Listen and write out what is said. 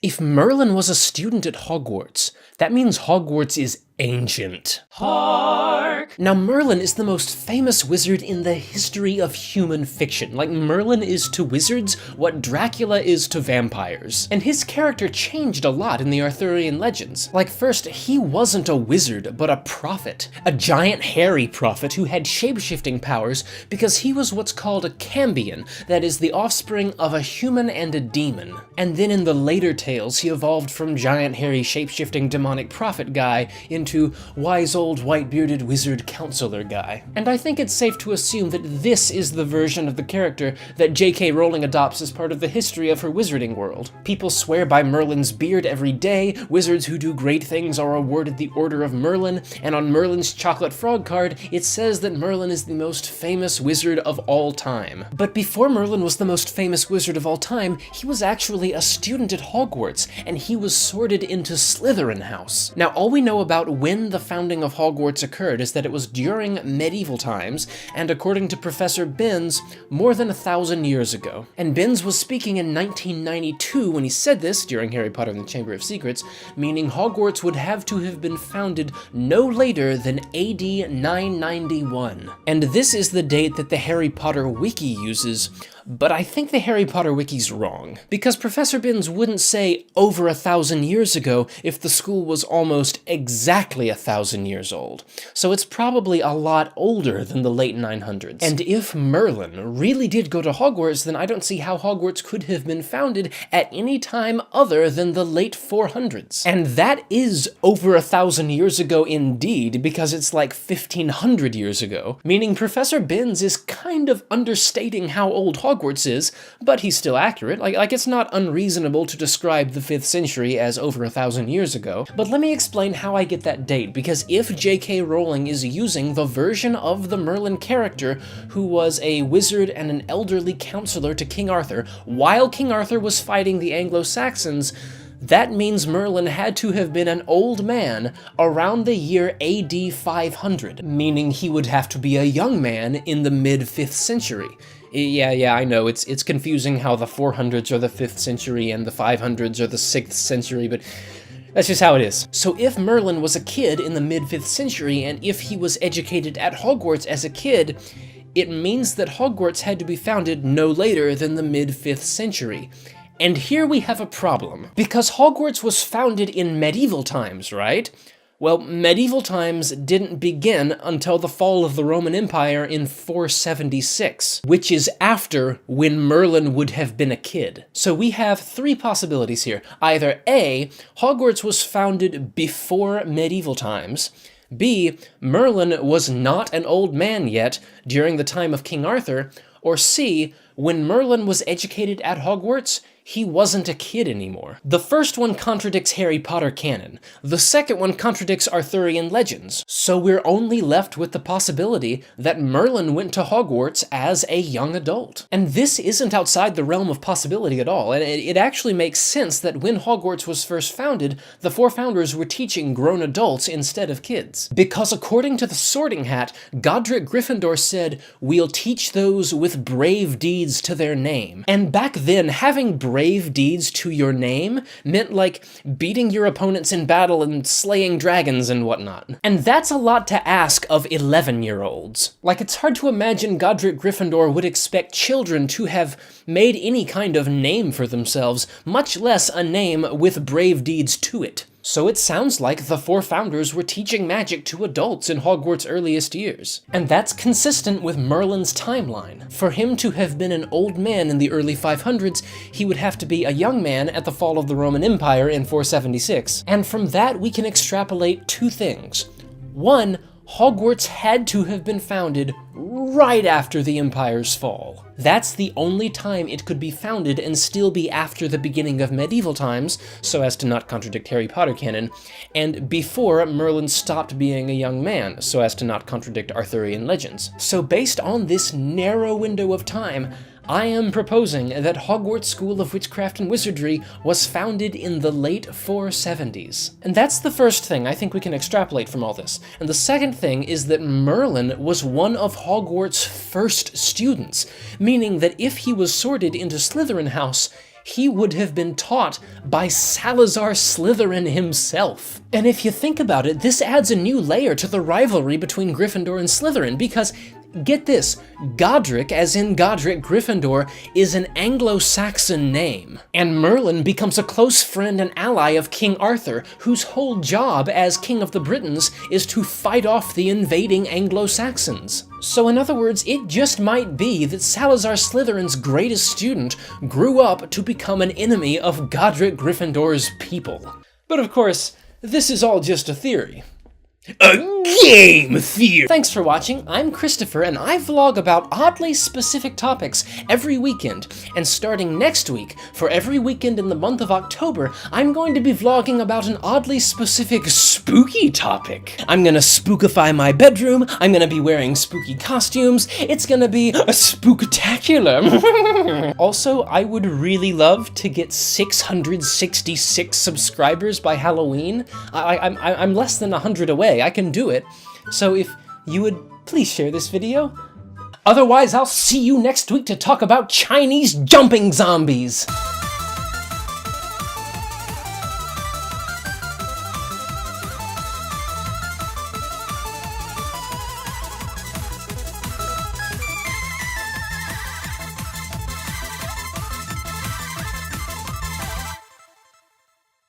If Merlin was a student at Hogwarts, that means Hogwarts is ancient. Hark! Now, Merlin is the most famous wizard in the history of human fiction. Like, Merlin is to wizards what Dracula is to vampires. And his character changed a lot in the Arthurian legends. Like, first, he wasn't a wizard, but a prophet. A giant hairy prophet who had shape-shifting powers because he was what's called a cambion, that is the offspring of a human and a demon. And then in the later tales, he evolved from giant hairy shape-shifting demonic prophet guy into wise old white-bearded wizard counselor guy. And I think it's safe to assume that this is the version of the character that J.K. Rowling adopts as part of the history of her wizarding world. People swear by Merlin's beard every day, wizards who do great things are awarded the Order of Merlin, and on Merlin's chocolate frog card, it says that Merlin is the most famous wizard of all time. But before Merlin was the most famous wizard of all time, he was actually a student at Hogwarts, and he was sorted into Slytherin House. Now, all we know about when the founding of Hogwarts occurred is that it was during medieval times, and according to Professor Binns, more than 1,000 years ago. And Binns was speaking in 1992 when he said this, during Harry Potter and the Chamber of Secrets, meaning Hogwarts would have to have been founded no later than AD 991. And this is the date that the Harry Potter wiki uses, but I think the Harry Potter wiki's wrong. Because Professor Binns wouldn't say over 1,000 years ago if the school was almost exactly 1,000 years old. So it's probably a lot older than the late 900s. And if Merlin really did go to Hogwarts, then I don't see how Hogwarts could have been founded at any time other than the late 400s. And that is over 1,000 years ago indeed, because it's like 1,500 years ago. Meaning Professor Binns is kind of understating how old Hogwarts is, but he's still accurate. Like it's not unreasonable to describe the 5th century as over 1,000 years ago. But let me explain how I get that date, because if J.K. Rowling is using the version of the Merlin character who was a wizard and an elderly counselor to King Arthur, while King Arthur was fighting the Anglo-saxons, that means Merlin had to have been an old man around the year AD 500, meaning he would have to be a young man in the mid-5th century. Yeah, I know, it's confusing how the 400s are the 5th century and the 500s are the 6th century, but that's just how it is. So if Merlin was a kid in the mid-5th century, and if he was educated at Hogwarts as a kid, it means that Hogwarts had to be founded no later than the mid-5th century. And here we have a problem, because Hogwarts was founded in medieval times, right? Well, medieval times didn't begin until the fall of the Roman Empire in 476, which is after when Merlin would have been a kid. So we have 3 possibilities here. Either A, Hogwarts was founded before medieval times, B, Merlin was not an old man yet during the time of King Arthur, or C, when Merlin was educated at Hogwarts, he wasn't a kid anymore. The first one contradicts Harry Potter canon. The second one contradicts Arthurian legends. So we're only left with the possibility that Merlin went to Hogwarts as a young adult. And this isn't outside the realm of possibility at all, and it actually makes sense that when Hogwarts was first founded, the 4 founders were teaching grown adults instead of kids. Because according to the Sorting Hat, Godric Gryffindor said, "We'll teach those with brave deeds to their name." And back then, having brave deeds to your name meant like beating your opponents in battle and slaying dragons and whatnot. And that's a lot to ask of 11-year-olds. Like, it's hard to imagine Godric Gryffindor would expect children to have made any kind of name for themselves, much less a name with brave deeds to it. So it sounds like the 4 founders were teaching magic to adults in Hogwarts' earliest years. And that's consistent with Merlin's timeline. For him to have been an old man in the early 500s, he would have to be a young man at the fall of the Roman Empire in 476. And from that, we can extrapolate 2 things. 1, Hogwarts had to have been founded right after the Empire's fall. That's the only time it could be founded and still be after the beginning of medieval times, so as to not contradict Harry Potter canon, and before Merlin stopped being a young man, so as to not contradict Arthurian legends. So based on this narrow window of time, I am proposing that Hogwarts School of Witchcraft and Wizardry was founded in the late 470s. And that's the first thing I think we can extrapolate from all this. And the second thing is that Merlin was one of Hogwarts' first students, meaning that if he was sorted into Slytherin House, he would have been taught by Salazar Slytherin himself. And if you think about it, this adds a new layer to the rivalry between Gryffindor and Slytherin, because get this, Godric, as in Godric Gryffindor, is an Anglo-Saxon name. And Merlin becomes a close friend and ally of King Arthur, whose whole job as King of the Britons is to fight off the invading Anglo-Saxons. So in other words, it just might be that Salazar Slytherin's greatest student grew up to become an enemy of Godric Gryffindor's people. But of course, this is all just a theory. A game theory! Thanks for watching, I'm Christopher, and I vlog about oddly specific topics every weekend. And starting next week, for every weekend in the month of October, I'm going to be vlogging about an oddly specific spooky topic. I'm gonna spookify my bedroom, I'm gonna be wearing spooky costumes, it's gonna be a spooktacular. Also, I would really love to get 666 subscribers by Halloween. I'm less than 100 away. I can do it. So if you would please share this video. Otherwise, I'll see you next week to talk about Chinese jumping zombies.